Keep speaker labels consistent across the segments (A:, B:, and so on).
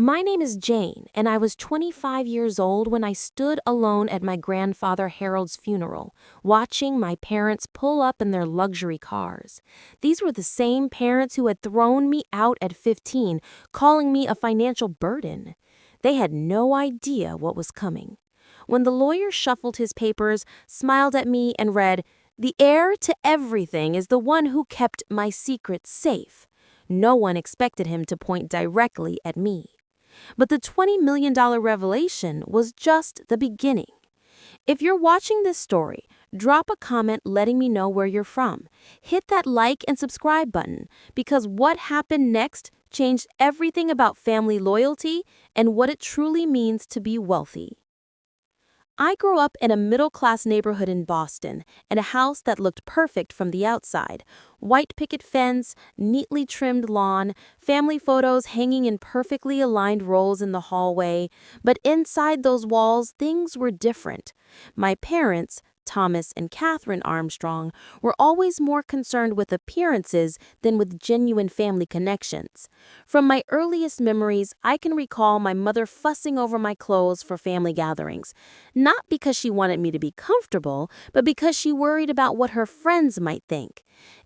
A: My name is Jane, and I was 25 years old when I stood alone at my grandfather Harold's funeral, watching my parents pull up in their luxury cars. These were the same parents who had thrown me out at 15, calling me a financial burden. They had no idea what was coming. When the lawyer shuffled his papers, smiled at me, and read, "The heir to everything is the one who kept my secret safe," no one expected him to point directly at me. But the $20 million revelation was just the beginning. If you're watching this story, drop a comment letting me know where you're from. Hit that like and subscribe button, because what happened next changed everything about family loyalty and what it truly means to be wealthy. I grew up in a middle-class neighborhood in Boston, in a house that looked perfect from the outside. White picket fence, neatly trimmed lawn, family photos hanging in perfectly aligned rows in the hallway. But inside those walls, things were different. My parents, Thomas and Catherine Armstrong, were always more concerned with appearances than with genuine family connections. From my earliest memories, I can recall my mother fussing over my clothes for family gatherings. Not because she wanted me to be comfortable, but because she worried about what her friends might think.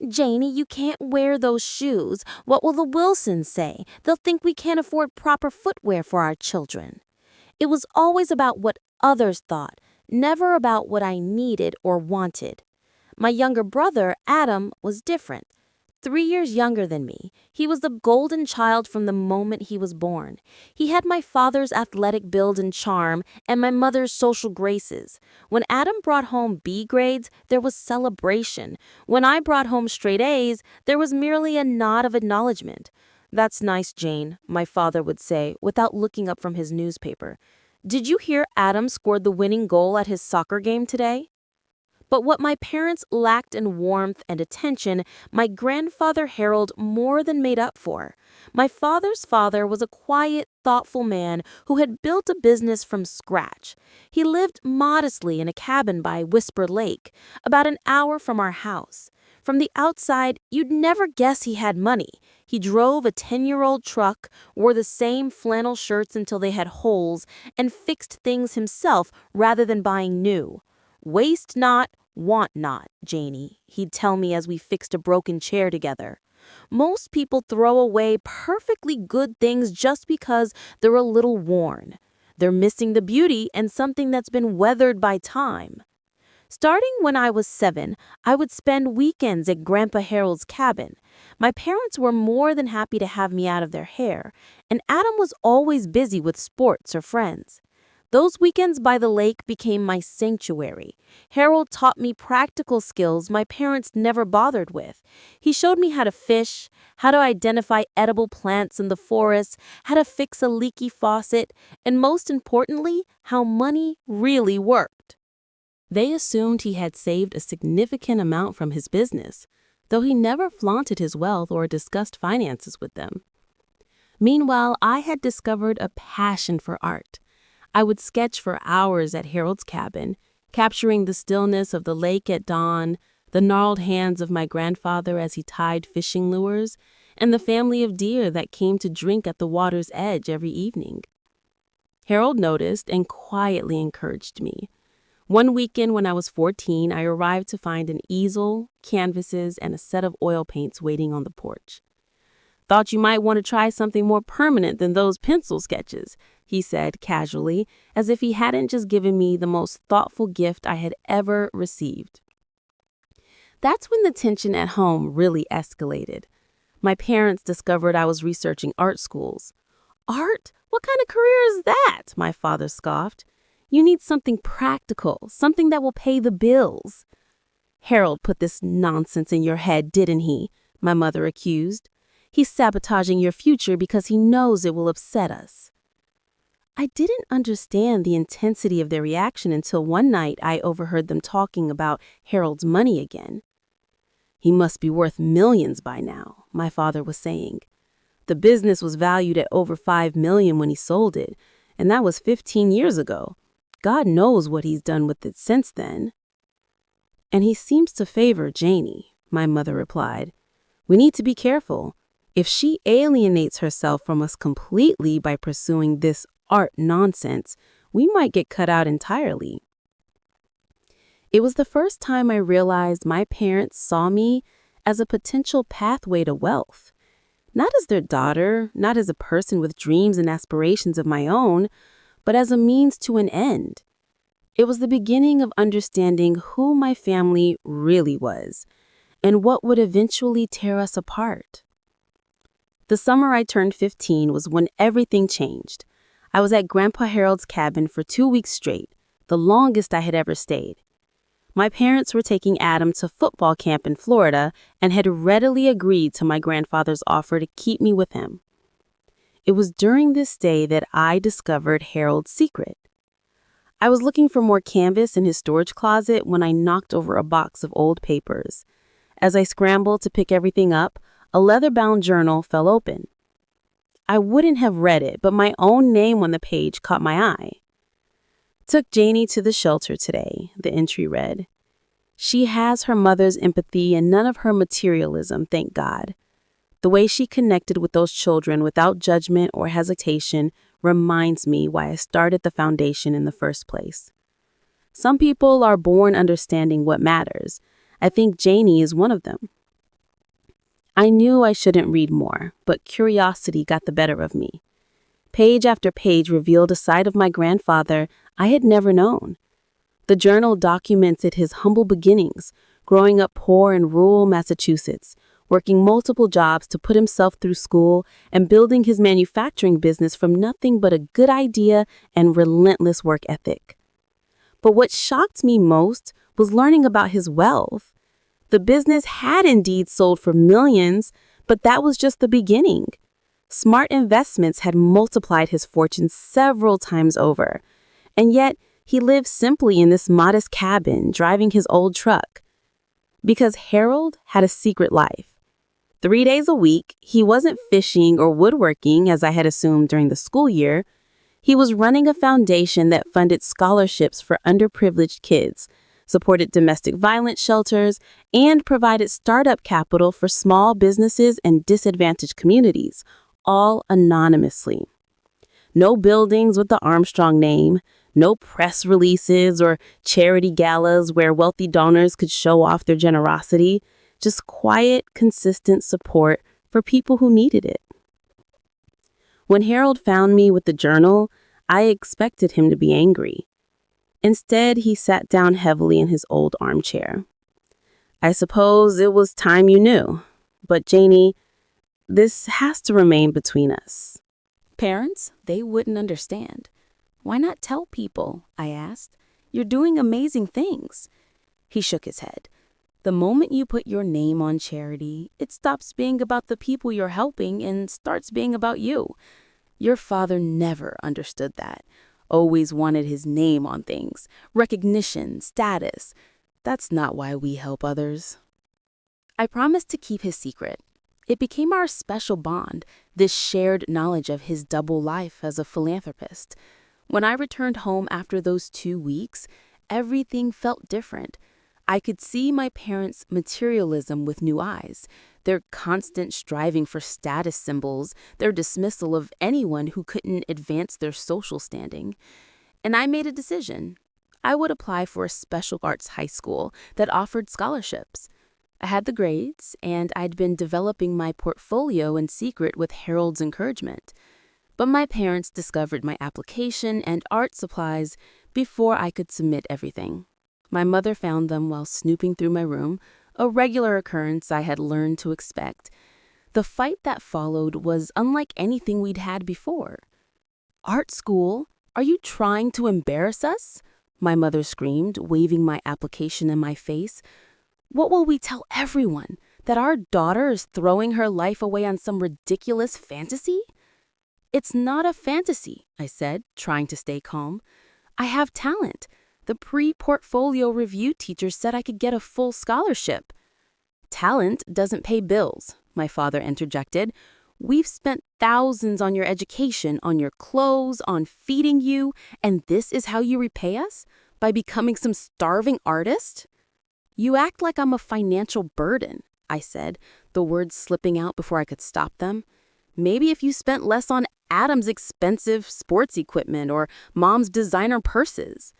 A: "Janie, you can't wear those shoes. What will the Wilsons say? They'll think we can't afford proper footwear for our children." It was always about what others thought, never about what I needed or wanted. My younger brother, Adam, was different. 3 years younger than me, he was the golden child from the moment he was born. He had my father's athletic build and charm and my mother's social graces. When Adam brought home B grades, there was celebration. When I brought home straight A's, there was merely a nod of acknowledgement. "That's nice, Jane," my father would say, without looking up from his newspaper. "Did you hear Adam scored the winning goal at his soccer game today?" But what my parents lacked in warmth and attention, my grandfather Harold more than made up for. My father's father was a quiet, thoughtful man who had built a business from scratch. He lived modestly in a cabin by Whisper Lake, about an hour from our house. From the outside, you'd never guess he had money. He drove a 10-year-old truck, wore the same flannel shirts until they had holes, and fixed things himself rather than buying new. "Waste not, want not, Janie," he'd tell me as we fixed a broken chair together. Most people throw away perfectly good things just because they're a little worn. They're missing the beauty and something that's been weathered by time. Starting when I was 7, I would spend weekends at Grandpa Harold's cabin. My parents were more than happy to have me out of their hair, and Adam was always busy with sports or friends. Those weekends by the lake became my sanctuary. Harold taught me practical skills my parents never bothered with. He showed me how to fish, how to identify edible plants in the forest, how to fix a leaky faucet, and most importantly, how money really worked. They assumed he had saved a significant amount from his business, though he never flaunted his wealth or discussed finances with them. Meanwhile, I had discovered a passion for art. I would sketch for hours at Harold's cabin, capturing the stillness of the lake at dawn, the gnarled hands of my grandfather as he tied fishing lures, and the family of deer that came to drink at the water's edge every evening. Harold noticed and quietly encouraged me. One weekend when I was 14, I arrived to find an easel, canvases, and a set of oil paints waiting on the porch. "Thought you might want to try something more permanent than those pencil sketches," he said casually, as if he hadn't just given me the most thoughtful gift I had ever received. That's when the tension at home really escalated. My parents discovered I was researching art schools. "Art? What kind of career is that?" my father scoffed. "You need something practical, something that will pay the bills." "Harold put this nonsense in your head, didn't he?" my mother accused. "He's sabotaging your future because he knows it will upset us." I didn't understand the intensity of their reaction until one night I overheard them talking about Harold's money again. "He must be worth millions by now," my father was saying. "The business was valued at over $5 million when he sold it, and that was 15 years ago. God knows what he's done with it since then." "And he seems to favor Janie," my mother replied. "We need to be careful.
B: If she alienates herself from us completely by pursuing this art nonsense, we might get cut out entirely. It was the first time I realized my parents saw me as a potential pathway to wealth. Not as their daughter, not as a person with dreams and aspirations of my own, but as a means to an end. It was the beginning of understanding who my family really was and what would eventually tear us apart. The summer I turned 15 was when everything changed. I was at Grandpa Harold's cabin for 2 weeks straight, the longest I had ever stayed. My parents were taking Adam to football camp in Florida and had readily agreed to my grandfather's offer to keep me with him. It was during this stay that I discovered Harold's secret. I was looking for more canvas in his storage closet when I knocked over a box of old papers. As I scrambled to pick everything up, a leather-bound journal fell open. I wouldn't have read it, but my own name on the page caught my eye. "Took Janie to the shelter today," the entry read. "She has her mother's empathy and none of her materialism, thank God. The way she connected with those children without judgment or hesitation reminds me why I started the foundation in the first place. Some people are born understanding what matters. I think Janie is one of them." I knew I shouldn't read more, but curiosity got the better of me. Page after page revealed a side of my grandfather I had never known. The journal documented his humble beginnings, growing up poor in rural Massachusetts, working multiple jobs to put himself through school, and building his manufacturing business from nothing but a good idea and relentless work ethic. But what shocked me most was learning about his wealth. The business had indeed sold for millions, but that was just the beginning. Smart investments had multiplied his fortune several times over, and yet he lived simply in this modest cabin, driving his old truck. Because Harold had a secret life. 3 days a week, he wasn't fishing or woodworking, as I had assumed during the school year. He was running a foundation that funded scholarships for underprivileged kids, supported domestic violence shelters, and provided startup capital for small businesses and disadvantaged communities, all anonymously. No buildings with the Armstrong name, no press releases or charity galas where wealthy donors could show off their generosity, just quiet, consistent support for people who needed it. When Harold found me with the journal, I expected him to be angry. Instead, he sat down heavily in his old armchair. "I suppose it was time you knew. But Janie, this has to remain between us."
C: "Parents, they wouldn't understand. Why not tell people?" I asked. "You're doing amazing things." He shook his head. "The moment you put your name on charity, it stops being about the people you're helping and starts being about you. Your father never understood that. Always wanted his name on things, recognition, status. That's not why we help others." I promised to keep his secret. It became our special bond, this shared knowledge of his double life as a philanthropist. When I returned home after those 2 weeks, everything felt different. I could see my parents' materialism with new eyes, their constant striving for status symbols, their dismissal of anyone who couldn't advance their social standing. And I made a decision. I would apply for a special arts high school that offered scholarships. I had the grades, and I'd been developing my portfolio in secret with Harold's encouragement. But my parents discovered my application and art supplies before I could submit everything. My mother found them while snooping through my room, a regular occurrence I had learned to expect. The fight that followed was unlike anything we'd had before. "Art school? Are you trying to embarrass us?" my mother screamed, waving my application in my face. "What will we tell everyone? That our daughter is throwing her life away on some ridiculous fantasy?" "It's not a fantasy," I said, trying to stay calm. "I have talent. The pre-portfolio review teacher said I could get a full scholarship." "Talent doesn't pay bills," my father interjected. "We've spent thousands on your education, on your clothes, on feeding you, and this is how you repay us? By becoming some starving artist?" "You act like I'm a financial burden," I said, the words slipping out before I could stop them. Maybe if you spent less on Adam's expensive sports equipment or Mom's designer purses.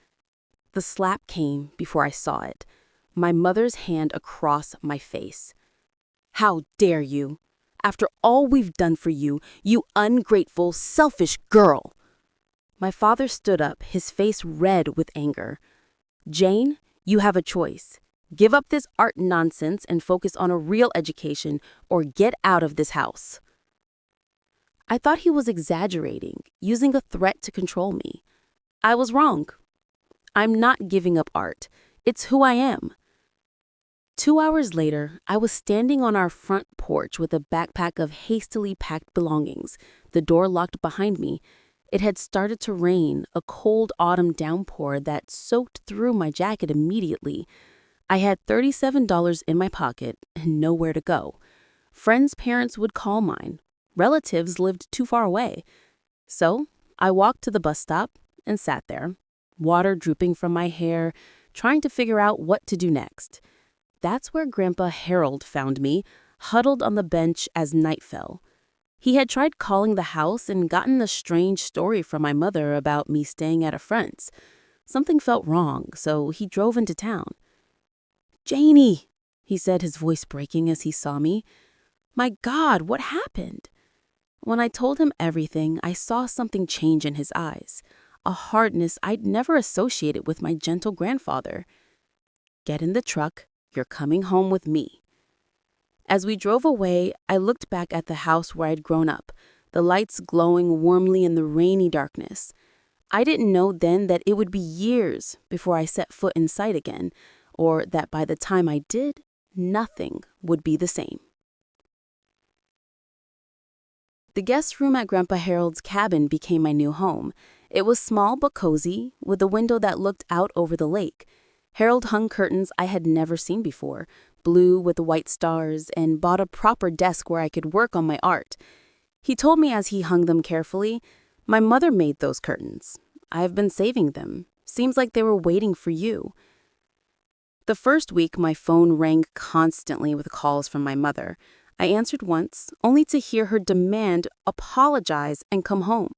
C: The slap came before I saw it, my mother's hand across my face. How dare you? After all we've done for you, you ungrateful, selfish girl. My father stood up, his face red with anger. Jane, you have a choice. Give up this art nonsense and focus on a real education, or get out of this house. I thought he was exaggerating, using a threat to control me. I was wrong. I'm not giving up art. It's who I am. 2 hours later, I was standing on our front porch with a backpack of hastily packed belongings, the door locked behind me. It had started to rain, a cold autumn downpour that soaked through my jacket immediately. I had $37 in my pocket and nowhere to go. Friends' parents would call mine. Relatives lived too far away. So I walked to the bus stop and sat there, water drooping from my hair, trying to figure out what to do next. That's where Grandpa Harold found me, huddled on the bench as night fell. He had tried calling the house and gotten a strange story from my mother about me staying at a friend's. Something felt wrong, so he drove into town. "Janie," he said, his voice breaking as he saw me. "My God, what happened?" When I told him everything, I saw something change in his eyes, a hardness I'd never associated with my gentle grandfather. "Get in the truck. You're coming home with me." As we drove away, I looked back at the house where I'd grown up, the lights glowing warmly in the rainy darkness. I didn't know then that it would be years before I set foot inside again, or that by the time I did, nothing would be the same. The guest room at Grandpa Harold's cabin became my new home. It was small but cozy, with a window that looked out over the lake. Harold hung curtains I had never seen before, blue with white stars, and bought a proper desk where I could work on my art. He told me as he hung them carefully, "My mother made those curtains. I've been saving them. Seems like they were waiting for you." The first week, my phone rang constantly with calls from my mother. I answered once, only to hear her demand, apologize, and come home.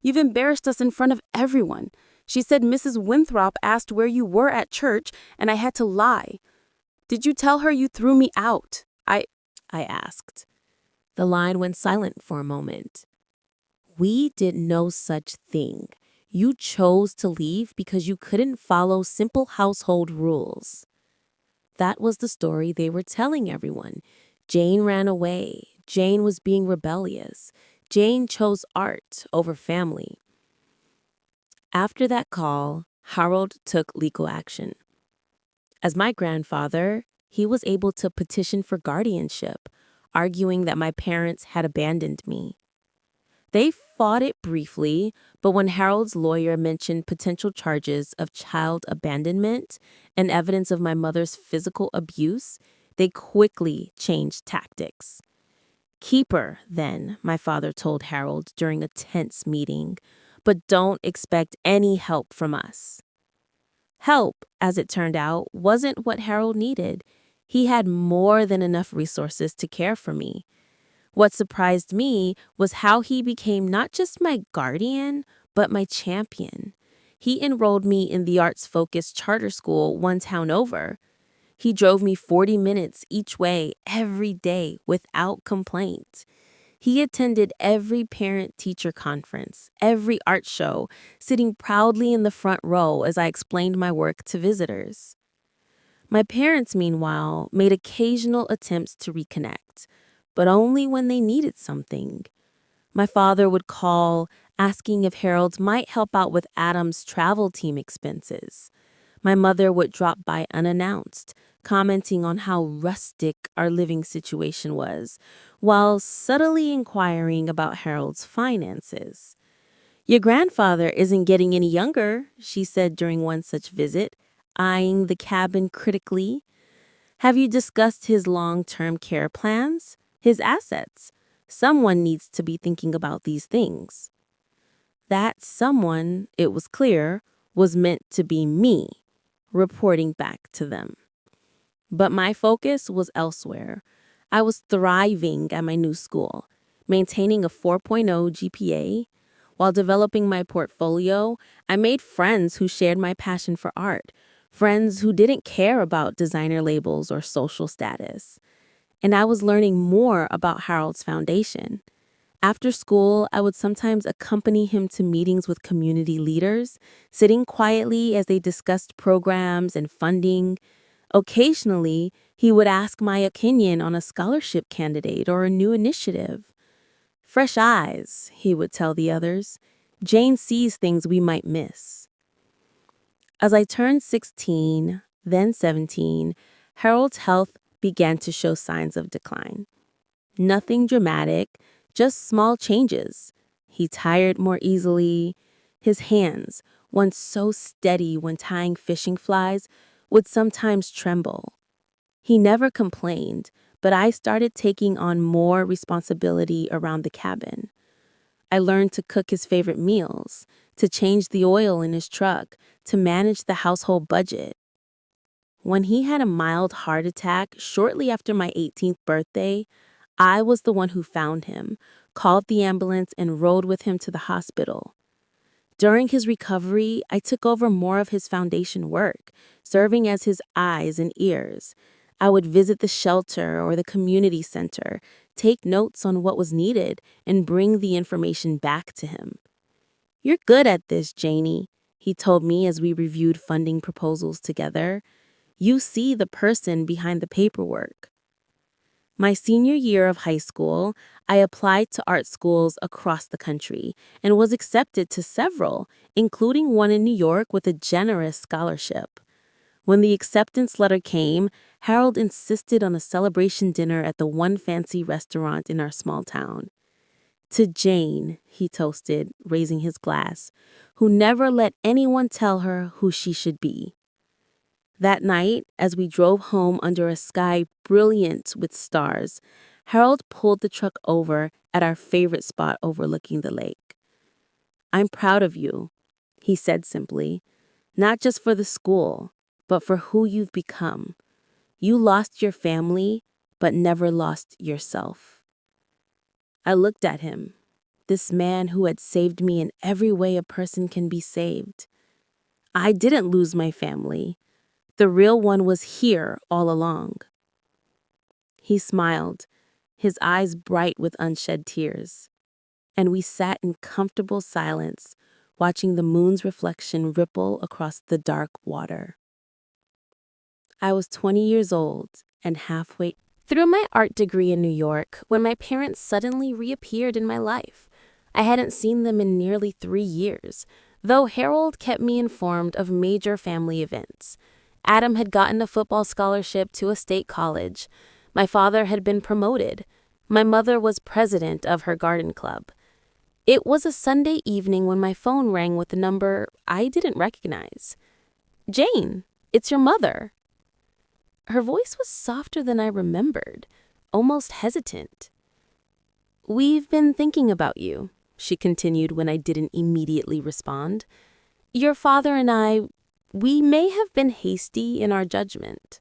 C: "You've embarrassed us in front of everyone. She said Mrs. Winthrop asked where you were at church, and I had to lie. Did you tell her you threw me out?" I asked.
A: The line went silent for a moment. "We did no such thing. You chose to leave because you couldn't follow simple household rules." That was the story they were telling everyone. Jane ran away. Jane was being rebellious. Jane chose art over family. After that call, Harold took legal action. As my grandfather, he was able to petition for guardianship, arguing that my parents had abandoned me. They fought it briefly, but when Harold's lawyer mentioned potential charges of child abandonment and evidence of my mother's physical abuse, they quickly changed tactics. "Keep her, then," my father told Harold during a tense meeting, "but don't expect any help from us." Help, as it turned out, wasn't what Harold needed. He had more than enough resources to care for me. What surprised me was how he became not just my guardian, but my champion. He enrolled me in the arts-focused charter school one town over. He drove me 40 minutes each way every day without complaint. He attended every parent-teacher conference, every art show, sitting proudly in the front row as I explained my work to visitors. My parents, meanwhile, made occasional attempts to reconnect, but only when they needed something. My father would call, asking if Harold might help out with Adam's travel team expenses. My mother would drop by unannounced, commenting on how rustic our living situation was, while subtly inquiring about Harold's finances. "Your grandfather isn't getting any younger," she said during one such visit, eyeing the cabin critically. "Have you discussed his long-term care plans? His assets? Someone needs to be thinking about these things." That someone, it was clear, was meant to be me, reporting back to them. But my focus was elsewhere.
B: I was thriving at my new school, maintaining a 4.0 GPA. While developing my portfolio, I made friends who shared my passion for art, friends who didn't care about designer labels or social status. And I was learning more about Harold's foundation. After school, I would sometimes accompany him to meetings with community leaders, sitting quietly as they discussed programs and funding. Occasionally, he would ask my opinion on a scholarship candidate or a new initiative. Fresh eyes, he would tell the others. Jane sees things we might miss. As I turned 16, then 17, Harold's health began to show signs of decline. Nothing dramatic, just small changes. He tired more easily. His hands, once so steady when tying fishing flies, would sometimes tremble. He never complained, but I started taking on more responsibility around the cabin. I learned to cook his favorite meals, to change the oil in his truck, to manage the household budget. When he had a mild heart attack shortly after my 18th birthday, I was the one who found him, called the ambulance, and rode with him to the hospital. During his recovery, I took over more of his foundation work, serving as his eyes and ears. I would visit the shelter or the community center, take notes on what was needed, and bring the information back to him. "You're good at this, Janie," he told me as we reviewed funding proposals together. "You see the person behind the paperwork." My senior year of high school, I applied to art schools across the country and was accepted to several, including one in New York with a generous scholarship. When the acceptance letter came, Harold insisted on a celebration dinner at the one fancy restaurant in our small town. "To Jane," he toasted, raising his glass, "who never let anyone tell her who she should be." That night, as we drove home under a sky brilliant with stars, Harold pulled the truck over at our favorite spot overlooking the lake. "I'm proud of you," he said simply, "not just for the school, but for who you've become. You lost your family, but never lost yourself." I looked at him, this man who had saved me in every way a person can be saved. I didn't lose my family. The real one was here all along. He smiled, his eyes bright with unshed tears, and we sat in comfortable silence, watching the moon's reflection ripple across the dark water. I was 20 years old and halfway through my art degree in New York when my parents suddenly reappeared in my life. I hadn't seen them in nearly 3 years, though Harold kept me informed of major family events. Adam had gotten a football scholarship to a state college. My father had been promoted. My mother was president of her garden club. It was a Sunday evening when my phone rang with a number I didn't recognize. "Jane, it's your mother." Her voice was softer than I remembered, almost hesitant. "We've been thinking about you," she continued when I didn't immediately respond. "Your father and we may have been hasty in our judgment."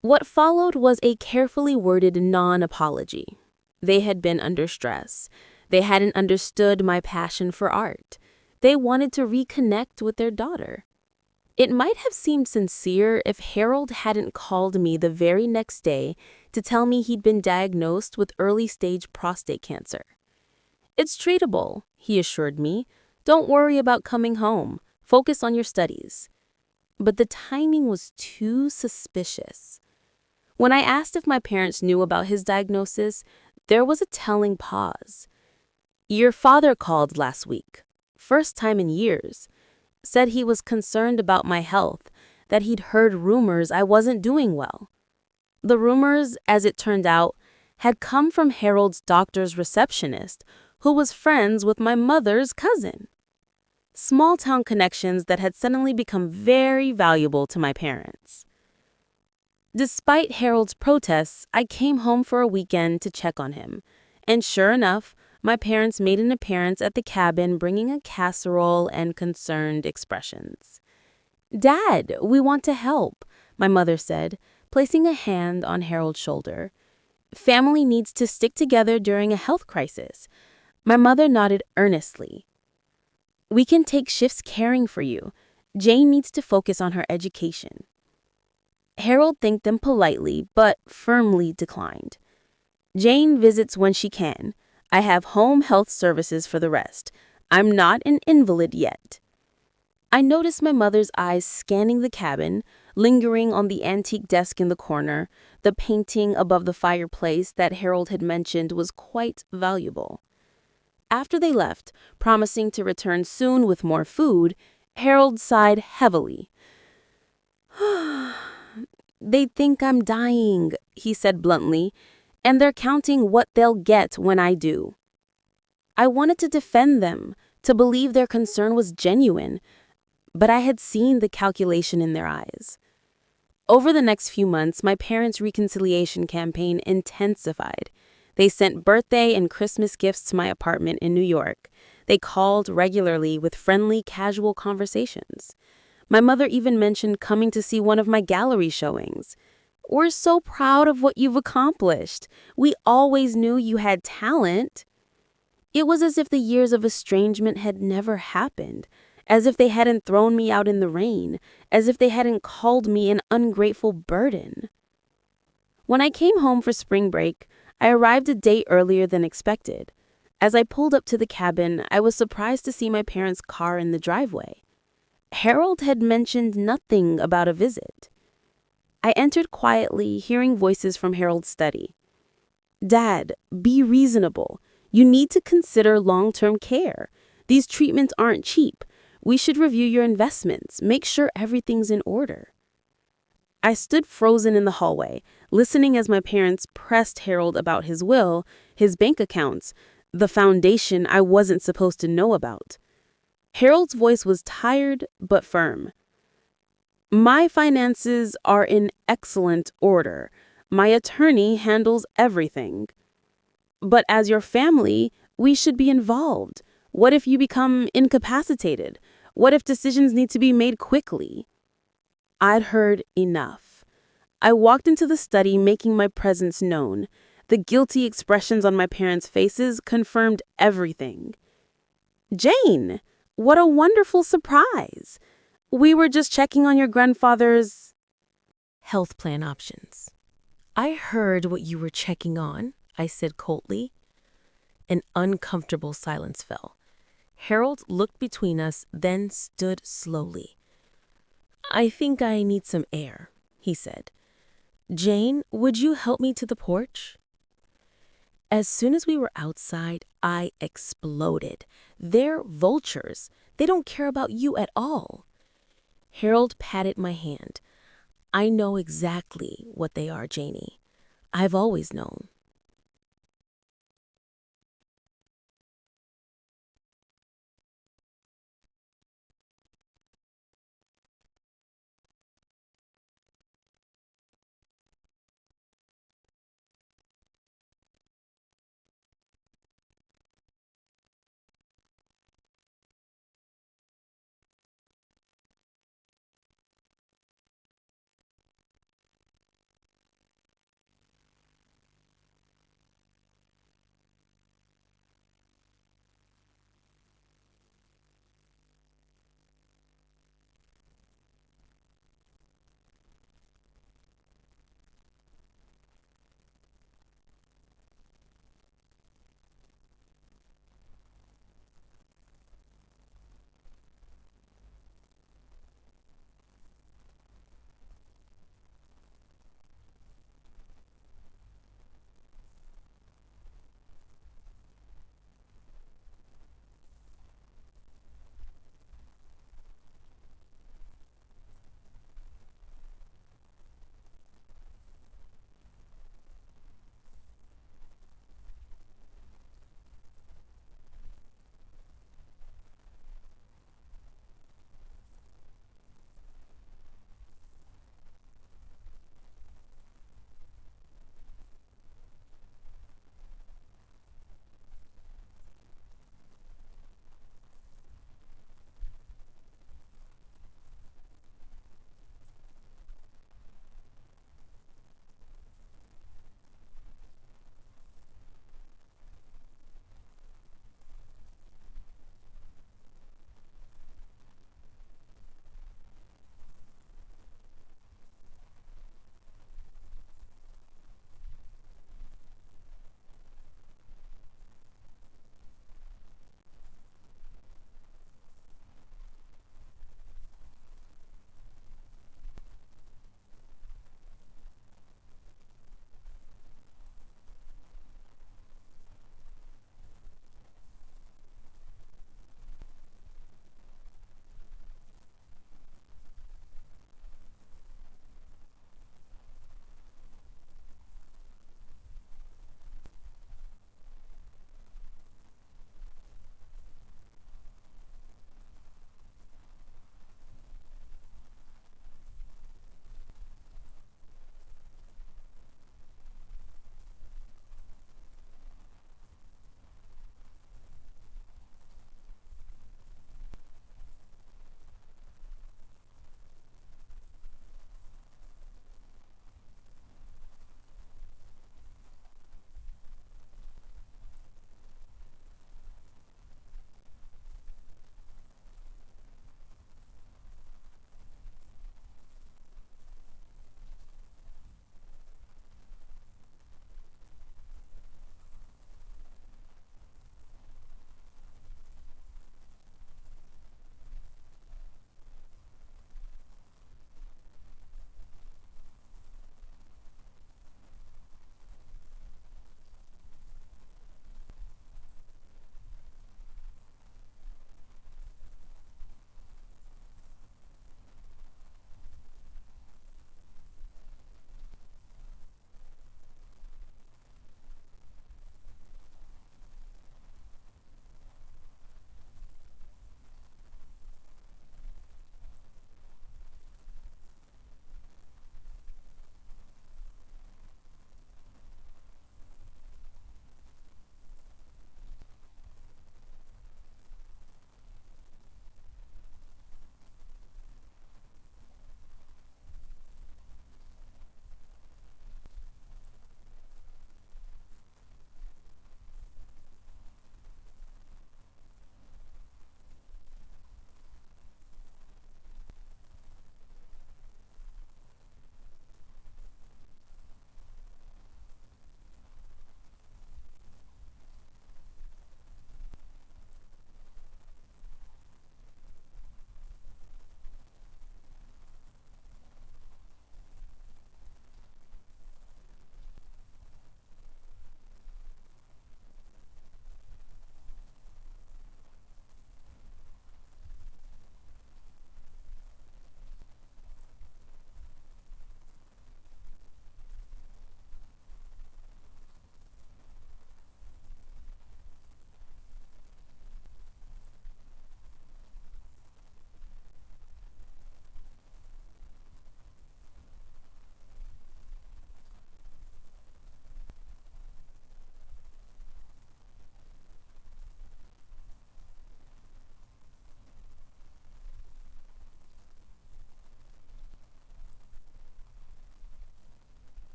B: What followed was a carefully worded non-apology. They had been under stress. They hadn't understood my passion for art. They wanted to reconnect with their daughter. It might have seemed sincere if Harold hadn't called me the very next day to tell me he'd been diagnosed with early-stage prostate cancer. "It's treatable," he assured me. "Don't worry about coming home. Focus on your studies." But the timing was too suspicious. When I asked if my parents knew about his diagnosis, there was a telling pause. "Your father called last week, first time in years. Said he was concerned about my health, that he'd heard rumors I wasn't doing well." The rumors, as it turned out, had come from Harold's doctor's receptionist, who was friends with my mother's cousin. Small-town connections that had suddenly become very valuable to my parents. Despite Harold's protests, I came home for a weekend to check on him, and sure enough, my parents made an appearance at the cabin bringing a casserole and concerned expressions. "Dad, we want to help," my mother said, placing a hand on Harold's shoulder. Family needs to stick together during a health crisis. My mother nodded earnestly. We can take shifts caring for you. Jane needs to focus on her education. Harold thanked them politely, but firmly declined. Jane visits when she can. I have home health services for the rest. I'm not an invalid yet. I noticed my mother's eyes scanning the cabin, lingering on the antique desk in the corner. The painting above the fireplace that Harold had mentioned was quite valuable. After they left, promising to return soon with more food, Harold sighed heavily. They think I'm dying, he said bluntly, and they're counting what they'll get when I do. I wanted to defend them, to believe their concern was genuine, but I had seen the calculation in their eyes. Over the next few months, my parents' reconciliation campaign intensified. They sent birthday and Christmas gifts to my apartment in New York. They called regularly with friendly, casual conversations. My mother even mentioned coming to see one of my gallery showings. We're so proud of what you've accomplished. We always knew you had talent. It was as if the years of estrangement had never happened, as if they hadn't thrown me out in the rain, as if they hadn't called me an ungrateful burden. When I came home for spring break, I arrived a day earlier than expected. As I pulled up to the cabin, I was surprised to see my parents' car in the driveway. Harold had mentioned nothing about a visit. I entered quietly, hearing voices from Harold's study. Dad, be reasonable. You need to consider long-term care. These treatments aren't cheap. We should review your investments, make sure everything's in order. I stood frozen in the hallway, listening as my parents pressed Harold about his will, his bank accounts, the foundation I wasn't supposed to know about. Harold's voice was tired but firm. My finances are in excellent order. My attorney handles everything. But as your family, we should be involved. What if you become incapacitated? What if decisions need to be made quickly? I'd heard enough. I walked into the study, making my presence known. The guilty expressions on my parents' faces confirmed everything. Jane, what a wonderful surprise. We were just checking on your grandfather's
A: Health plan options. I heard what you were checking on, I said coldly. An uncomfortable silence fell. Harold looked between us, then stood slowly. I think I need some air, he said. Jane, would you help me to the porch? As soon as we were outside, I exploded. They're vultures. They don't care about you at all. Harold patted my hand. I know exactly what they are, Janie. I've always known.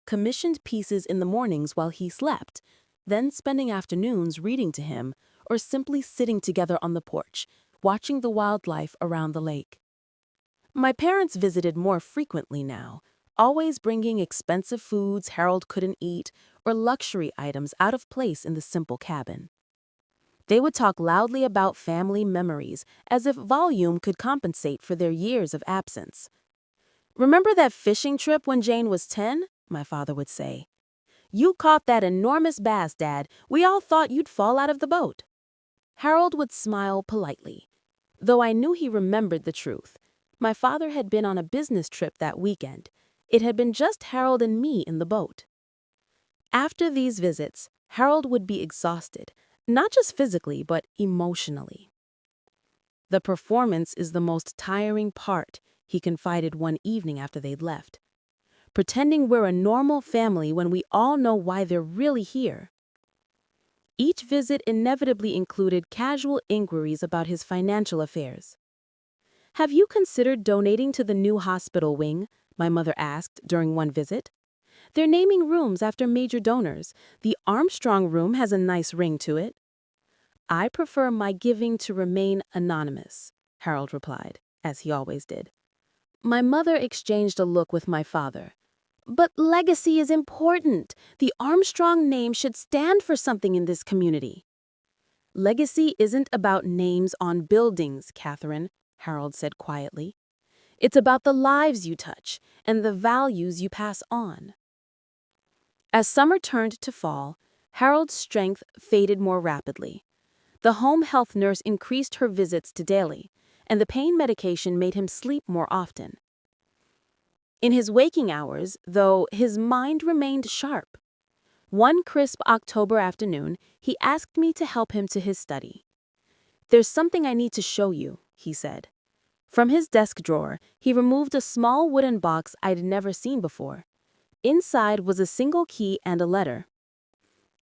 C: commissioned pieces in the mornings while he slept, then spending afternoons reading to him or simply sitting together on the porch, watching the wildlife around the lake. My parents visited more frequently now, always bringing expensive foods Harold couldn't eat or luxury items out of place in the simple cabin. They would talk loudly about family memories as if volume could compensate for their years of absence. "Remember that fishing trip when Jane was 10?" my father would say. "You caught that enormous bass, Dad. We all thought you'd fall out of the boat." Harold would smile politely, though I knew he remembered the truth. My father had been on a business trip that weekend. It had been just Harold and me in the boat. After these visits, Harold would be exhausted, not just physically, but emotionally. "The performance is the most tiring part," he confided one evening after they'd left. "Pretending we're a normal family when we all know why they're really here." Each visit inevitably included casual inquiries about his financial affairs. "Have you considered donating to the new hospital wing?" my mother asked during one visit. "They're naming rooms after major donors. The Armstrong room has a nice ring to it." "I prefer my giving to remain anonymous," Harold replied, as he always did. My mother exchanged a look with my father. "But legacy is important. The Armstrong name should stand for something in this community." "Legacy isn't about names on buildings, Catherine," Harold said quietly. "It's about the lives you touch and the values you pass on." As summer turned to fall, Harold's strength faded more rapidly. The home health nurse increased her visits to daily, and the pain medication made him sleep more often. In his waking hours, though, his mind remained sharp. One crisp October afternoon, he asked me to help him to his study. "There's something I need to show you," he said. From his desk drawer, he removed a small wooden box I'd never seen before. Inside was a single key and a letter.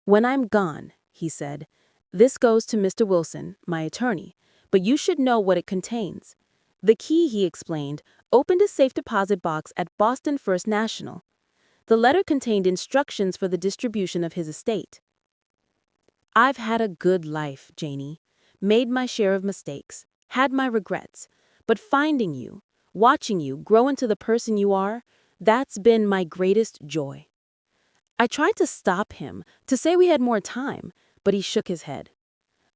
C: "When I'm gone," he said, "this goes to Mr. Wilson, my attorney, but you should know what it contains." The key, he explained, opened a safe deposit box at Boston First National. The letter contained instructions for the distribution of his estate. "I've had a good life, Janie. Made my share of mistakes, had my regrets, but finding you, watching you grow into the person you are, that's been my greatest joy." I tried to stop him, to say we had more time, but he shook his head.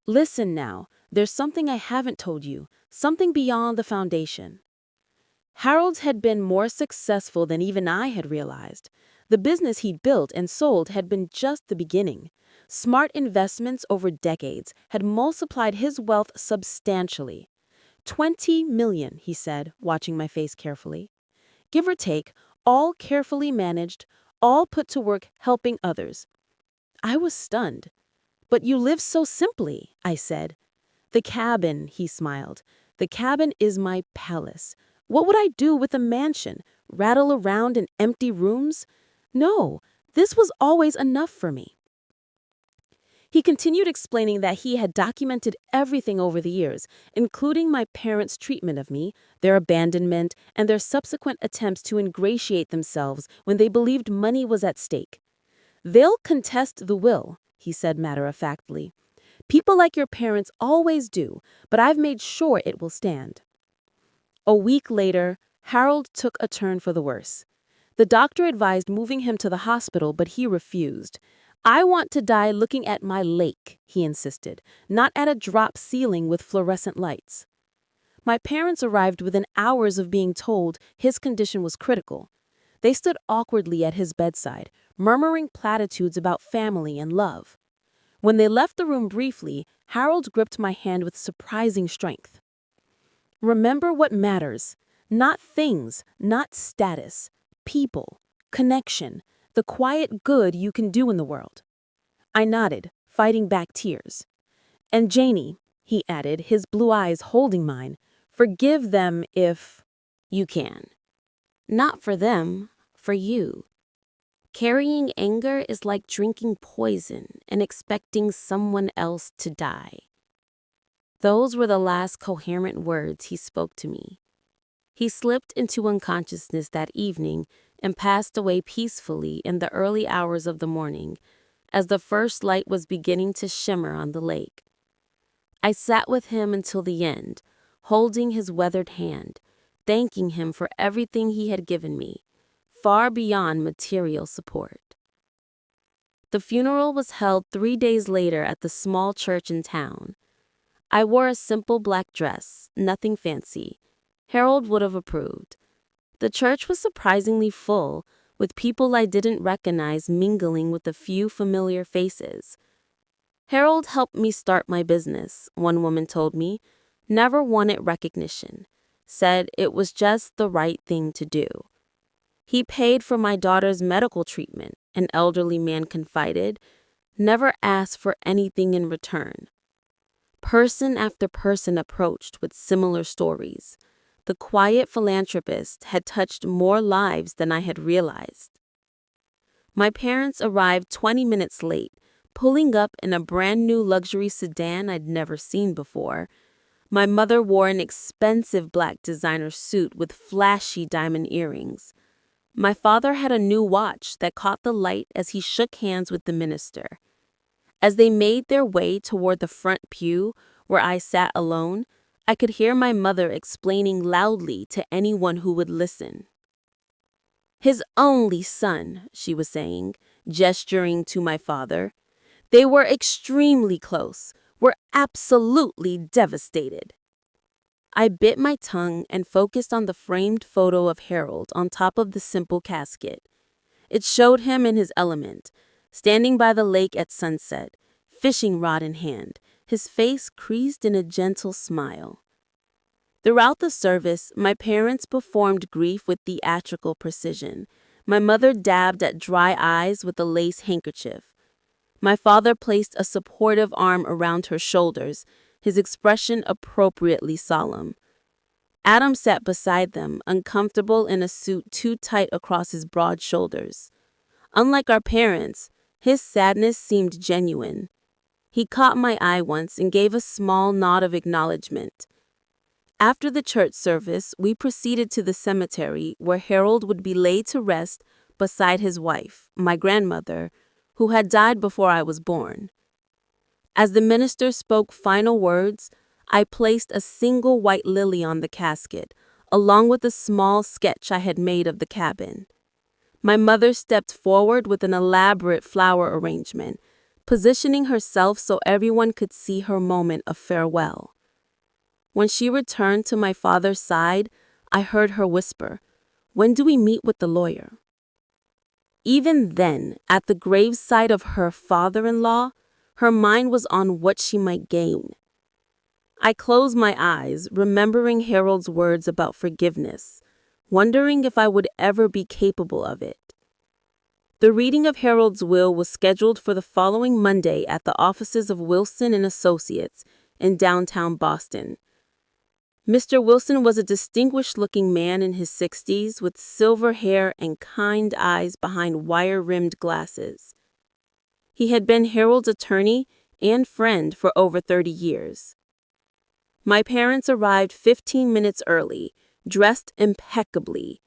C: "Listen now, there's something I haven't told you, something beyond the foundation." Harold had been more successful than even I had realized. The business he'd built and sold had been just the beginning. Smart investments over decades had multiplied his wealth substantially. 20 million, he said, watching my face carefully. Give or take, all carefully managed, all put to work helping others. I was stunned. "But you live so simply," I said. "The cabin," he smiled. "The cabin is my palace. What would I do with a mansion? Rattle around in empty rooms? No, this was always enough for me." He continued explaining that he had documented everything over the years, including my parents' treatment of me, their abandonment, and their subsequent attempts to ingratiate themselves when they believed money was at stake. "They'll contest the will," he said matter-of-factly. "People like your parents always do, but I've made sure it will stand." A week later, Harold took a turn for the worse. The doctor advised moving him to the hospital, but he refused. "I want to die looking at my lake," he insisted, "not at a drop ceiling with fluorescent lights." My parents arrived within hours of being told his condition was critical. They stood awkwardly at his bedside, murmuring platitudes about family and love. When they left the room briefly, Harold gripped my hand with surprising strength. "Remember what matters. Not things, not status. People, connection, the quiet good you can do in the world." I nodded, fighting back tears. "And Janie," he added, his blue eyes holding mine, "forgive them if you can. Not for them, for you. Carrying anger is like drinking poison and expecting someone else to die." Those were the last coherent words he spoke to me. He slipped into unconsciousness that evening,
B: and passed away peacefully in the early hours of the morning, as the first light was beginning to shimmer on the lake. I sat with him until the end, holding his weathered hand, thanking him for everything he had given me, far beyond material support. The funeral was held 3 days later at the small church in town. I wore a simple black dress, nothing fancy. Harold would have approved. The church was surprisingly full, with people I didn't recognize mingling with a few familiar faces. Harold helped me start my business, one woman told me. Never wanted recognition. Said it was just the right thing to do. He paid for my daughter's medical treatment, an elderly man confided. Never asked for anything in return. Person after person approached with similar stories. The quiet philanthropist had touched more lives than I had realized. My parents arrived 20 minutes late, pulling up in a brand new luxury sedan I'd never seen before. My mother wore an expensive black designer suit with flashy diamond earrings. My father had a new watch that caught the light as he shook hands with the minister. As they made their way toward the front pew, where I sat alone, I could hear my mother explaining loudly to anyone who would listen. His only son, she was saying, gesturing to my father. They were extremely close, were absolutely devastated. I bit my tongue and focused on the framed photo of Harold on top of the simple casket. It showed him in his element, standing by the lake at sunset, fishing rod in hand, his face creased in a gentle smile. Throughout the service, my parents performed grief with theatrical precision. My mother dabbed at dry eyes with a lace handkerchief. My father placed a supportive arm around her shoulders, his expression appropriately solemn. Adam sat beside them, uncomfortable in a suit too tight across his broad shoulders. Unlike our parents, his sadness seemed genuine. He caught my eye once and gave a small nod of acknowledgement. After the church service, we proceeded to the cemetery where Harold would be laid to rest beside his wife, my grandmother, who had died before I was born. As the minister spoke final words, I placed a single white lily on the casket, along with a small sketch I had made of the cabin. My mother stepped forward with an elaborate flower arrangement, positioning herself so everyone could see her moment of farewell. When she returned to my father's side, I heard her whisper, "When do we meet with the lawyer?" Even then, at the graveside of her father-in-law, her mind was on what she might gain. I closed my eyes, remembering Harold's words about forgiveness, wondering if I would ever be capable of it. The reading of Harold's will was scheduled for the following Monday at the offices of Wilson and Associates in downtown Boston. Mr. Wilson was a distinguished-looking man in his 60s with silver hair and kind eyes behind wire-rimmed glasses. He had been Harold's attorney and friend for over 30 years. My parents arrived 15 minutes early, dressed impeccably.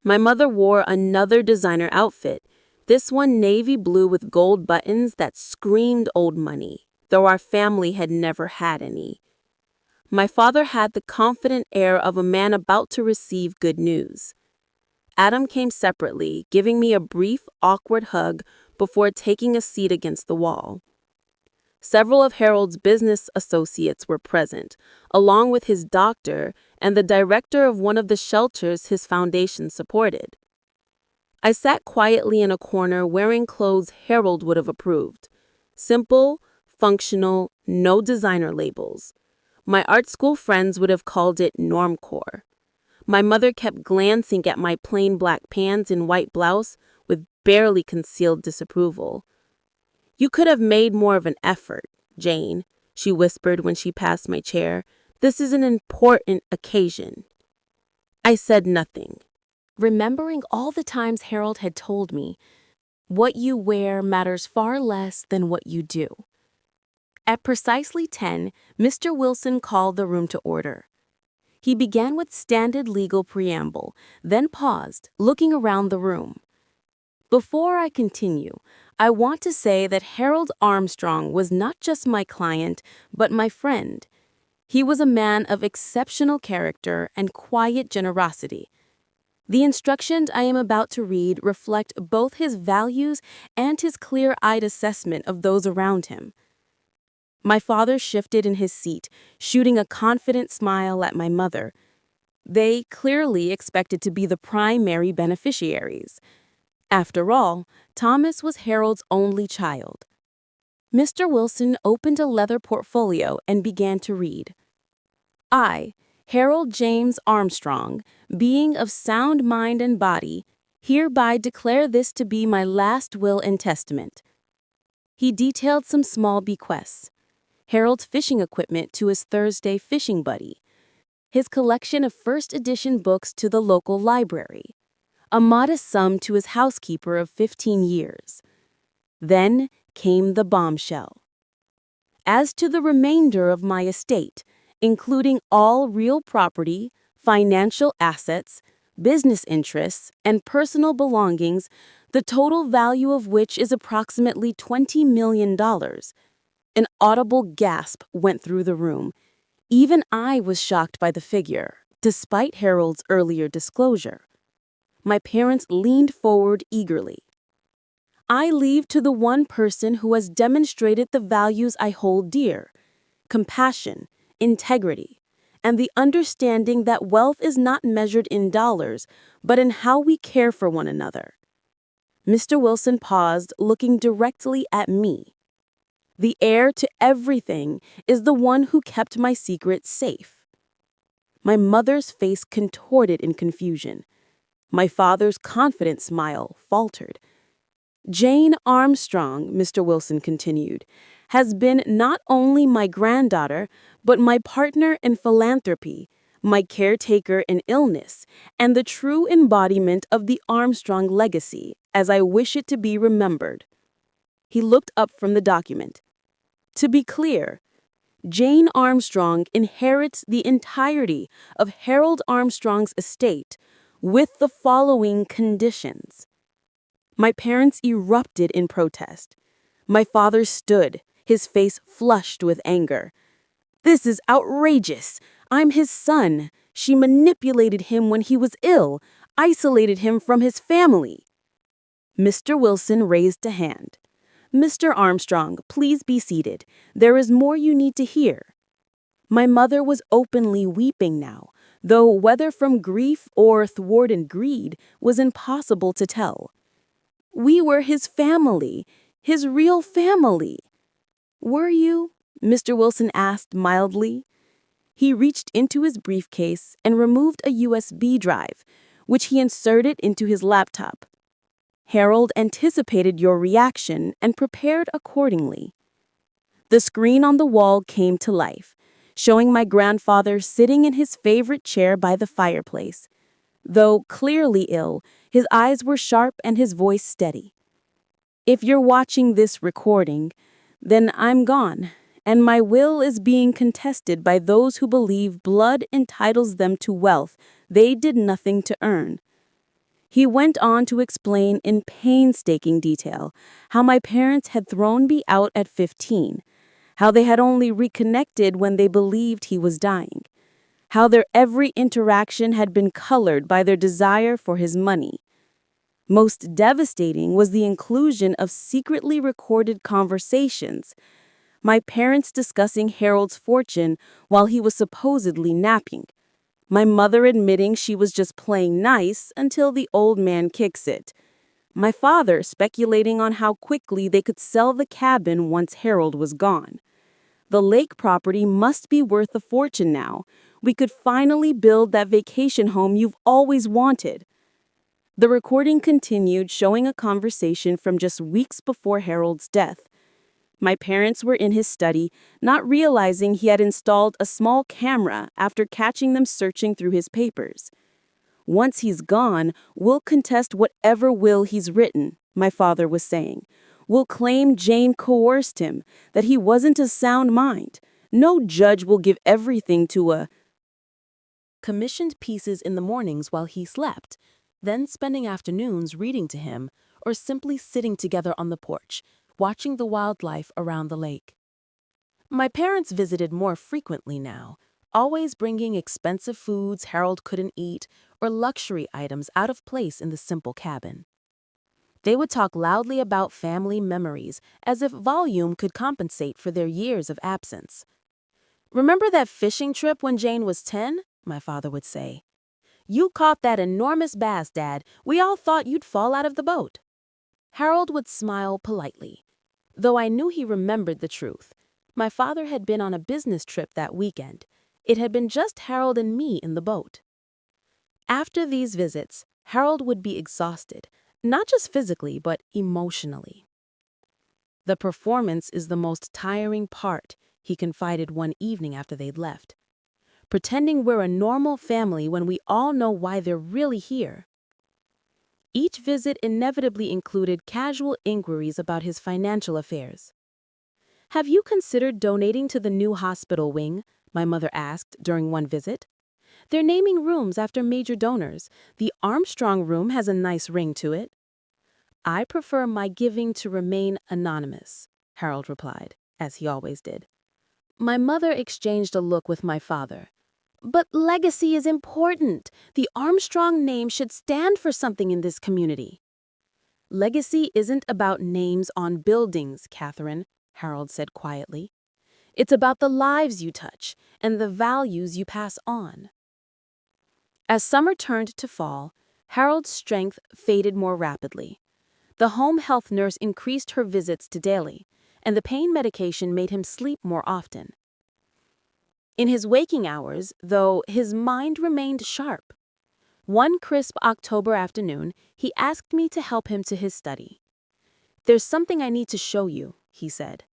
B: My mother wore another designer outfit, this one navy blue with gold buttons that screamed old money, though our family had never had any. My father had the confident air of a man about to receive good news. Adam came separately, giving me a brief, awkward hug before taking a seat against the wall. Several of Harold's business associates were present, along with his doctor and the director of one of the shelters his foundation supported. I sat quietly in a corner wearing clothes Harold would have approved. Simple, functional, no designer labels. My art school friends would have called it normcore. My mother kept glancing at my plain black pants and white blouse with barely concealed disapproval. "You could have made more of an effort, Jane," she whispered when she passed my chair. "This is an important occasion." I said nothing.
A: Remembering all the times Harold had told me, "What you wear matters far less than what you do." At precisely 10, Mr. Wilson called the room to order.
C: He began with standard legal preamble, then paused, looking around the room. Before I continue, I want to say that Harold Armstrong was not just my client, but my friend. He was a man of exceptional character and quiet generosity. The instructions I am about to read reflect both his values and his clear-eyed assessment of those around him. My father shifted in his seat, shooting a confident smile at my mother. They clearly expected to be the primary beneficiaries. After all, Thomas was Harold's only child. Mr. Wilson opened a leather portfolio and began to read. I, Harold James Armstrong, being of sound mind and body, hereby declare this to be my last will and testament. He detailed some small bequests. Harold's fishing equipment to his Thursday fishing buddy, his collection of first edition books to the local library, a modest sum to his housekeeper of 15 years. Then came the bombshell. As to the remainder of my estate, including all real property, financial assets, business interests, and personal belongings, the total value of which is approximately $20 million. An audible gasp went through the room. Even I was shocked by the figure, despite Harold's earlier disclosure. My parents leaned forward eagerly. I leave to the one person who has demonstrated the values I hold dear: compassion, integrity, and the understanding that wealth is not measured in dollars, but in how we care for one another. Mr. Wilson paused, looking directly at me. The heir to everything is the one who kept my secret safe. My mother's face contorted in confusion. My father's confident smile faltered. Jane Armstrong, Mr. Wilson continued, has been not only my granddaughter, but my partner in philanthropy, my caretaker in illness, and the true embodiment of the Armstrong legacy, as I wish it to be remembered. He looked up from the document. To be clear, Jane Armstrong inherits the entirety of Harold Armstrong's estate with the following conditions. My parents erupted in protest. My father stood, his face flushed with anger. This is outrageous. I'm his son. She manipulated him when he was ill, isolated him from his family. Mr. Wilson raised a hand. Mr. Armstrong, please be seated. There is more you need to hear. My mother was openly weeping now, though whether from grief or thwarted greed was impossible to tell. We were his family, his real family. Were you? Mr. Wilson asked mildly. He reached into his briefcase and removed a USB drive, which he inserted into his laptop. Harold anticipated your reaction and prepared accordingly. The screen on the wall came to life, showing my grandfather sitting in his favorite chair by the fireplace. Though clearly ill, his eyes were sharp and his voice steady. If you're watching this recording, then I'm gone, and my will is being contested by those who believe blood entitles them to wealth they did nothing to earn. He went on to explain in painstaking detail how my parents had thrown me out at 15, how they had only reconnected when they believed he was dying, how their every interaction had been colored by their desire for his money. Most devastating was the inclusion of secretly recorded conversations, my parents discussing Harold's fortune while he was supposedly napping, my mother admitting she was just playing nice until the old man kicks it, my father speculating on how quickly they could sell the cabin once Harold was gone. The lake property must be worth a fortune now. We could finally build that vacation home you've always wanted. The recording continued, showing a conversation from just weeks before Harold's death. My parents were in his study, not realizing he had installed a small camera after catching them searching through his papers. Once he's gone, we'll contest whatever will he's written, my father was saying. We'll claim Jane coerced him, that he wasn't a sound mind. No judge will give everything to a commissioned pieces in the mornings while he slept, then spending afternoons reading to him or simply sitting together on the porch, watching the wildlife around the lake. My parents visited more frequently now, always bringing expensive foods Harold couldn't eat or luxury items out of place in the simple cabin. They would talk loudly about family memories as if volume could compensate for their years of absence. "Remember that fishing trip when Jane was 10?" my father would say. "You caught that enormous bass, Dad. We all thought you'd fall out of the boat." Harold would smile politely, though I knew he remembered the truth. My father had been on a business trip that weekend. It had been just Harold and me in the boat. After these visits, Harold would be exhausted, not just physically, but emotionally. "The performance is the most tiring part," he confided one evening after they'd left. "Pretending we're a normal family when we all know why they're really here." Each visit inevitably included casual inquiries about his financial affairs. "Have you considered donating to the new hospital wing?" my mother asked during one visit. "They're naming rooms after major donors. The Armstrong room has a nice ring to it." "I prefer my giving to remain anonymous," Harold replied, as he always did. My mother exchanged a look with my father. "But legacy is important. The Armstrong name should stand for something in this community." "Legacy isn't about names on buildings, Catherine," Harold said quietly. "It's about the lives you touch and the values you pass on." As summer turned to fall, Harold's strength faded more rapidly. The home health nurse increased her visits to daily, and the pain medication made him sleep more often. In his waking hours, though, his mind remained sharp. One crisp October afternoon, he asked me to help him to his study. "There's something I need to show you," he said.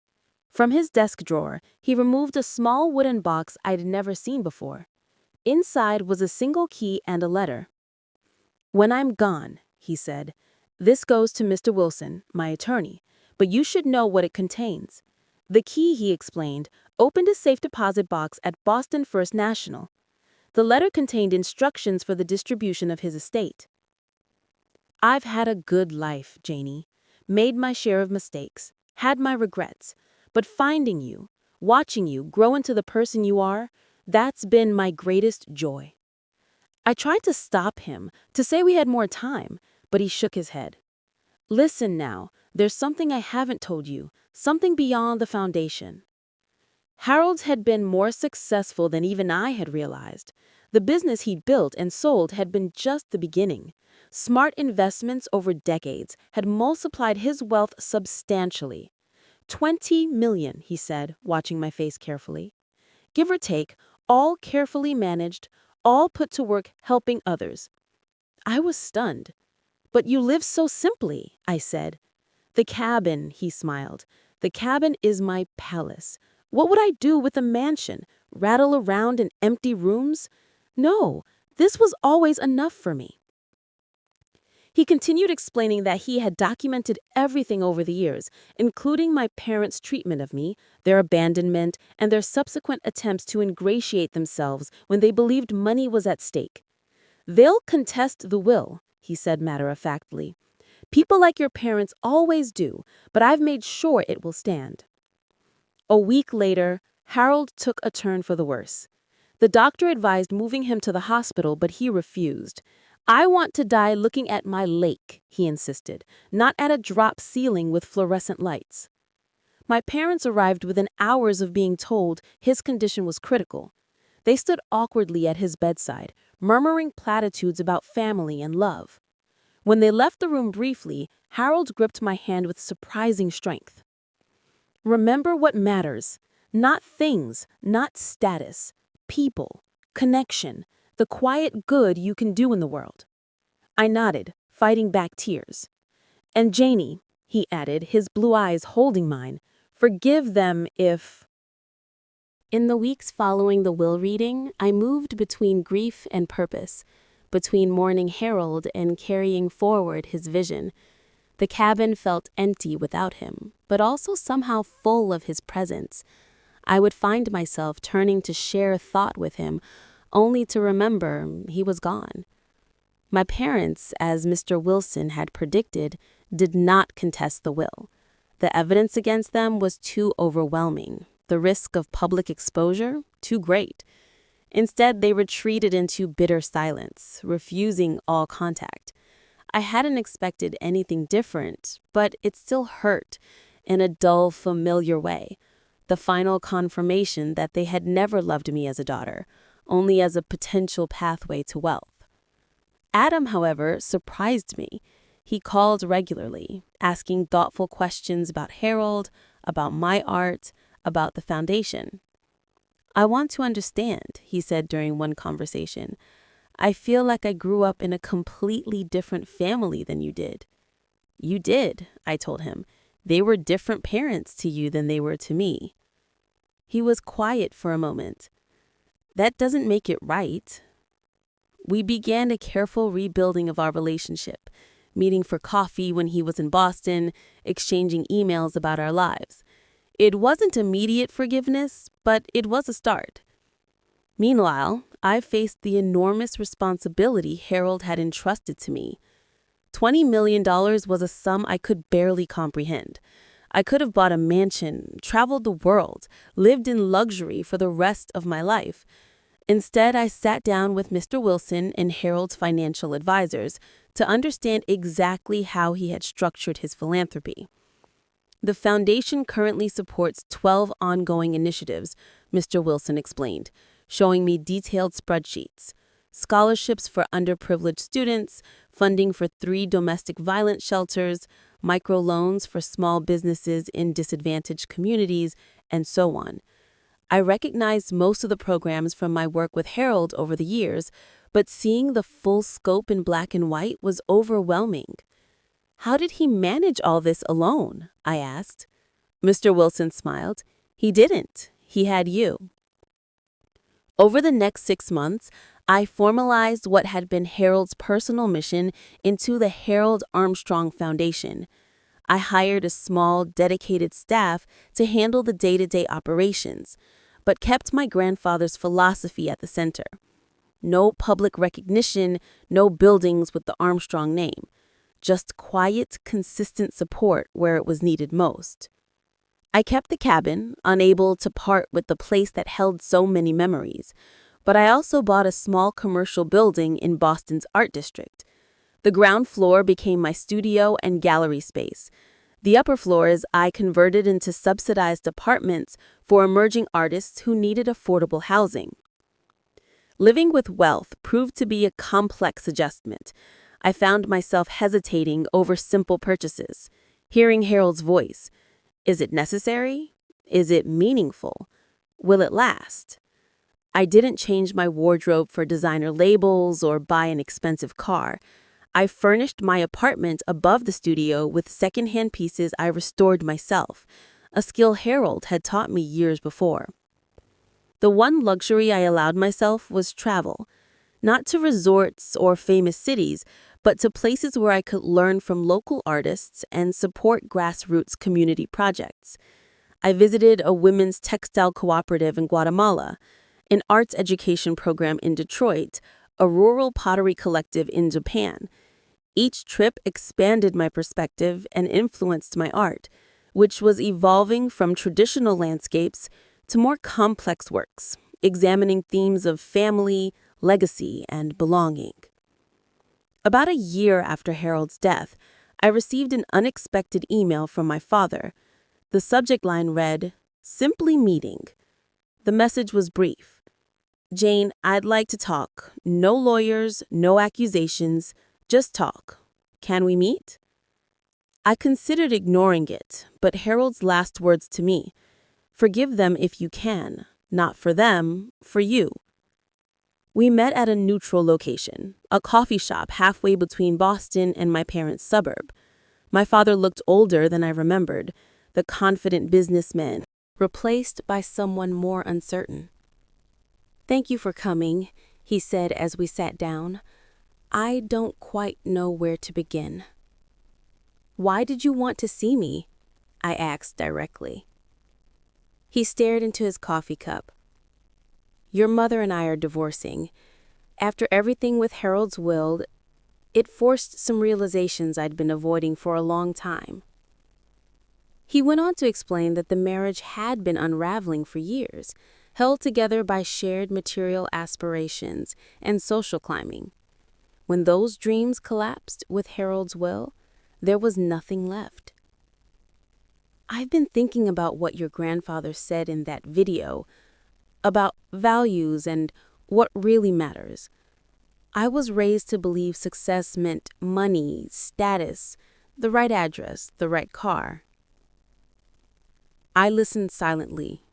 C: From his desk drawer, he removed a small wooden box I'd never seen before. Inside was a single key and a letter. "When I'm gone," he said, "this goes to Mr. Wilson, my attorney, but you should know what it contains." The key, he explained, opened a safe deposit box at Boston First National. The letter contained instructions for the distribution of his estate. "I've had a good life, Janie. Made my share of mistakes, had my regrets, but finding you, watching you grow into the person you are, that's been my greatest joy." I tried to stop him, to say we had more time, but he shook his head. "Listen now, there's something I haven't told you, something beyond the foundation." Harold had been more successful than even I had realized. The business he'd built and sold had been just the beginning. Smart investments over decades had multiplied his wealth substantially. 20 million, he said, watching my face carefully. Give or take, all carefully managed, all put to work helping others. I was stunned. "But you live so simply," I said. "The cabin," he smiled. "The cabin is my palace. What would I do with a mansion? Rattle around in empty rooms? No, this was always enough for me." He continued explaining that he had documented everything over the years, including my parents' treatment of me, their abandonment, and their subsequent attempts to ingratiate themselves when they believed money was at stake. "They'll contest the will," he said matter-of-factly. "People like your parents always do, but I've made sure it will stand." A week later, Harold took a turn for the worse. The doctor advised moving him to the hospital, but he refused. "I want to die looking at my lake," he insisted, "not at a drop ceiling with fluorescent lights." My parents arrived within hours of being told his condition was critical. They stood awkwardly at his bedside, murmuring platitudes about family and love. When they left the room briefly, Harold gripped my hand with surprising strength. "Remember what matters. Not things, not status. People, connection, the quiet good you can do in the world." I nodded, fighting back tears. "And Janie," he added, his blue eyes holding mine, "forgive them if—" In the weeks following the will reading, I moved between grief and purpose, between mourning Harold and carrying forward his vision. The cabin felt empty without him, but also somehow full of his presence. I would find myself turning to share thought with him,
B: only to remember he was gone. My parents, as Mr. Wilson had predicted, did not contest the will. The evidence against them was too overwhelming, the risk of public exposure too great. Instead, they retreated into bitter silence, refusing all contact. I hadn't expected anything different, but it still hurt in a dull, familiar way. The final confirmation that they had never loved me as a daughter, only as a potential pathway to wealth. Adam, however, surprised me. He called regularly, asking thoughtful questions about Harold, about my art, about the foundation. "I want to understand," he said during one conversation. "I feel like I grew up in a completely different family than you did." "You did," I told him. "They were different parents to you than they were to me." He was quiet for a moment. "That doesn't make it right." We began a careful rebuilding of our relationship, meeting for coffee when he was in Boston, exchanging emails about our lives. It wasn't immediate forgiveness, but it was a start. Meanwhile, I faced the enormous responsibility Harold had entrusted to me. $20 million was a sum I could barely comprehend. I could have bought a mansion, traveled the world, lived in luxury for the rest of my life. Instead, I sat down with Mr. Wilson and Harold's financial advisors to understand exactly how he had structured his philanthropy. The foundation currently supports 12 ongoing initiatives, Mr. Wilson explained, showing me detailed spreadsheets. Scholarships for underprivileged students, funding for 3 domestic violence shelters, microloans for small businesses in disadvantaged communities, and so on. I recognized most of the programs from my work with Harold over the years, but seeing the full scope in black and white was overwhelming. "How did he manage all this alone?" I asked. Mr. Wilson smiled. "He didn't. He had you." Over the next 6 months, I formalized what had been Harold's personal mission into the Harold Armstrong Foundation. I hired a small, dedicated staff to handle the day-to-day operations, but kept my grandfather's philosophy at the center. No public recognition, no buildings with the Armstrong name. Just quiet, consistent support where it was needed most. I kept the cabin, unable to part with the place that held so many memories, but I also bought a small commercial building in Boston's Art District. The ground floor became my studio and gallery space. The upper floors I converted into subsidized apartments for emerging artists who needed affordable housing. Living with wealth proved to be a complex adjustment. I found myself hesitating over simple purchases, hearing Harold's voice. Is it necessary? Is it meaningful? Will it last? I didn't change my wardrobe for designer labels or buy an expensive car. I furnished my apartment above the studio with secondhand pieces I restored myself, a skill Harold had taught me years before. The one luxury I allowed myself was travel, not to resorts or famous cities, but to places where I could learn from local artists and support grassroots community projects. I visited a women's textile cooperative in Guatemala, an arts education program in Detroit, a rural pottery collective in Japan. Each trip expanded my perspective and influenced my art, which was evolving from traditional landscapes to more complex works, examining themes of family, legacy, and belonging. About a year after Harold's death, I received an unexpected email from my father. The subject line read, "Simply meeting." The message was brief. "Jane, I'd like to talk. No lawyers, no accusations, just talk. Can we meet?" I considered ignoring it, but Harold's last words to me, "Forgive them if you can. Not for them, for you." We met at a neutral location, a coffee shop halfway between Boston and my parents' suburb. My father looked older than I remembered, the confident businessman, replaced by someone more uncertain. "Thank you for coming," he said as we sat down. "I don't quite know where to begin." "Why did you want to see me?" I asked directly. He stared into his coffee cup. Your mother and I are divorcing. After everything with Harold's will, it forced some realizations I'd been avoiding for a long time." He went on to explain that the marriage had been unraveling for years, held together by shared material aspirations and social climbing. When those dreams collapsed with Harold's will, there was nothing left. "I've been thinking about what your grandfather said in that video, about values and what really matters. I was raised to believe success meant money, status, the right address, the right car." I listened silently,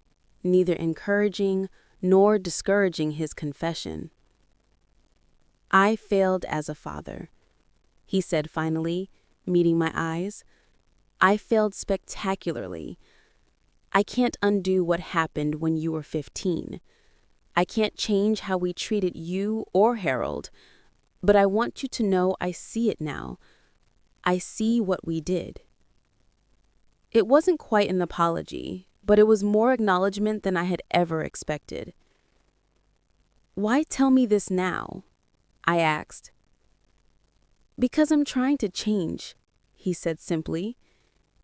B: neither encouraging nor discouraging his confession. "I failed as a father," he said finally, meeting my eyes. "I failed spectacularly. I can't undo what happened when you were 15. I can't change how we treated you or Harold, but I want you to know I see it now. I see what we did." It wasn't quite an apology, but it was more acknowledgement than I had ever expected. "Why tell me this now?" I asked. "Because I'm trying to change," he said simply,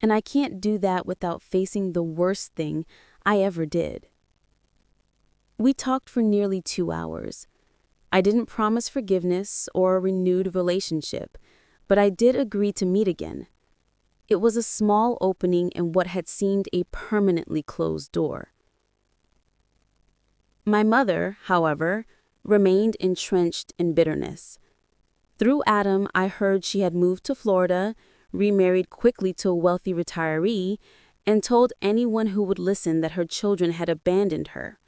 B: "and I can't do that without facing the worst thing I ever did." We talked for nearly 2 hours. I didn't promise forgiveness or a renewed relationship, but I did agree to meet again. It was a small opening in what had seemed a permanently closed door. My mother, however, remained entrenched in bitterness. Through Adam, I heard she had moved to Florida, remarried quickly to a wealthy retiree, and told anyone who would listen that her children had abandoned her.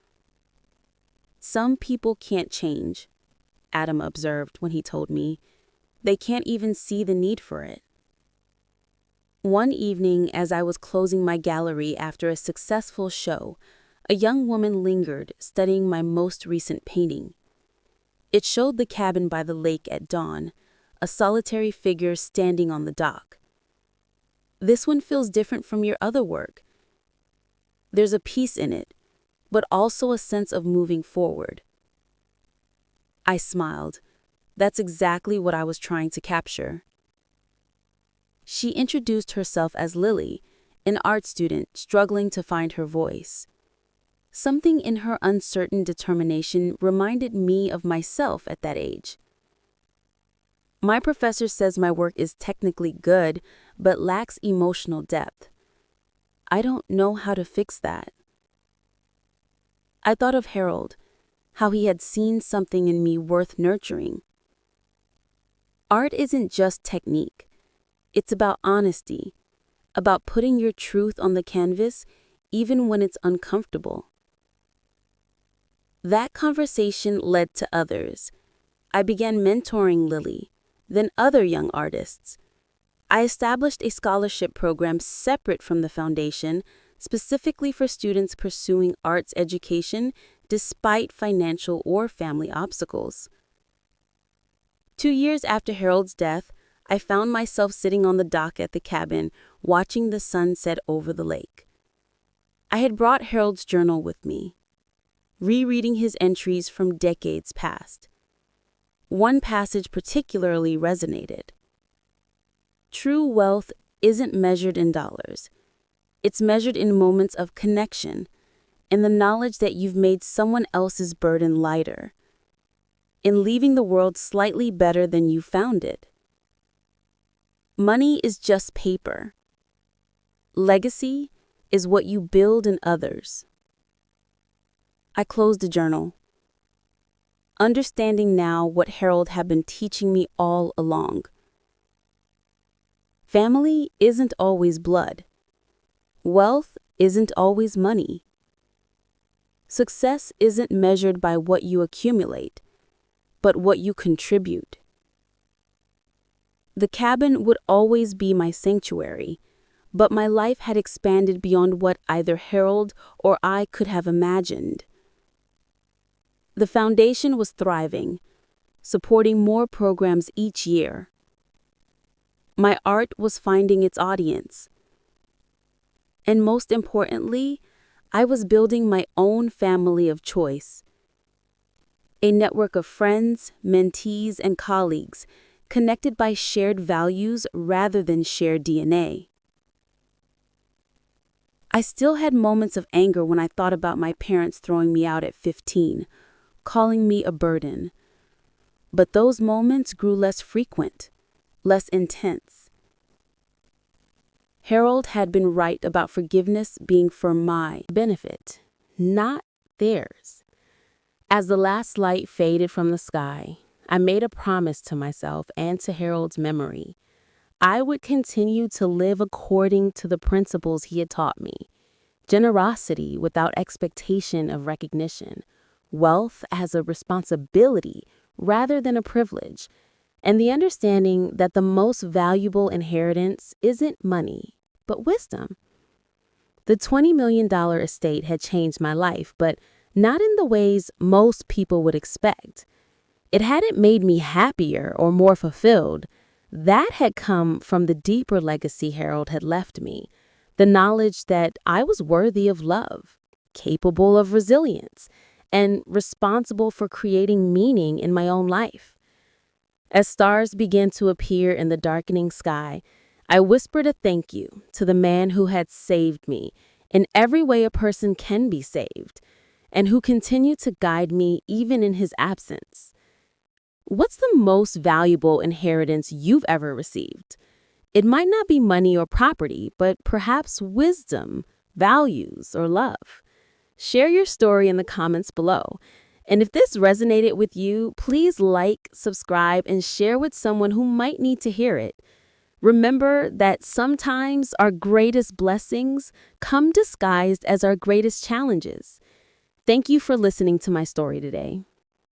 B: "Some people can't change," Adam observed when he told me. "They can't even see the need for it." One evening, as I was closing my gallery after a successful show, a young woman lingered, studying my most recent painting. It showed the cabin by the lake at dawn, a solitary figure standing on the dock. "This one feels different from your other work. There's a peace in it, but also a sense of moving forward." I smiled. That's exactly what I was trying to capture. She introduced herself as Lily, an art student struggling to find her voice. Something in her uncertain determination reminded me of myself at that age. "My professor says my work is technically good, but lacks emotional depth. I don't know how to fix that." I thought of Harold, how he had seen something in me worth nurturing. Art isn't just technique. It's about honesty, about putting your truth on the canvas even when it's uncomfortable. That conversation led to others. I began mentoring Lily, then other young artists. I established a scholarship program separate from the foundation, specifically for students pursuing arts education despite financial or family obstacles. 2 years after Harold's death, I found myself sitting on the dock at the cabin, watching the sun set over the lake. I had brought Harold's journal with me, rereading his entries from decades past. One passage particularly resonated. "True wealth isn't measured in dollars. It's measured in moments of connection, in the knowledge that you've made someone else's burden lighter, in leaving the world slightly better than you found it. Money is just paper. Legacy is what you build in others." I closed the journal, understanding now what Harold had been teaching me all along. Family isn't always blood. Wealth isn't always money. Success isn't measured by what you accumulate, but what you contribute. The cabin would always be my sanctuary, but my life had expanded beyond what either Harold or I could have imagined. The foundation was thriving, supporting more programs each year. My art was finding its audience. And most importantly, I was building my own family of choice, A network of friends, mentees, and colleagues, connected by shared values rather than shared DNA. I still had moments of anger when I thought about my parents throwing me out at 15, calling me a burden. But those moments grew less frequent, less intense. Harold had been right about forgiveness being for my benefit, not theirs. As the last light faded from the sky, I made a promise to myself and to Harold's memory. I would continue to live according to the principles he had taught me. Generosity without expectation of recognition, wealth as a responsibility rather than a privilege, and the understanding that the most valuable inheritance isn't money, but wisdom. The $20 million estate had changed my life, but not in the ways most people would expect. It hadn't made me happier or more fulfilled. That had come from the deeper legacy Harold had left me, the knowledge that I was worthy of love, capable of resilience, and responsible for creating meaning in my own life. As stars began to appear in the darkening sky, I whispered a thank you to the man who had saved me in every way a person can be saved, and who continued to guide me even in his absence. What's the most valuable inheritance you've ever received? It might not be money or property, but perhaps wisdom, values, or love. Share your story in the comments below. And if this resonated with you, please like, subscribe, and share with someone who might need to hear it. Remember that sometimes our greatest blessings come disguised as our greatest challenges. Thank you for listening to my story today.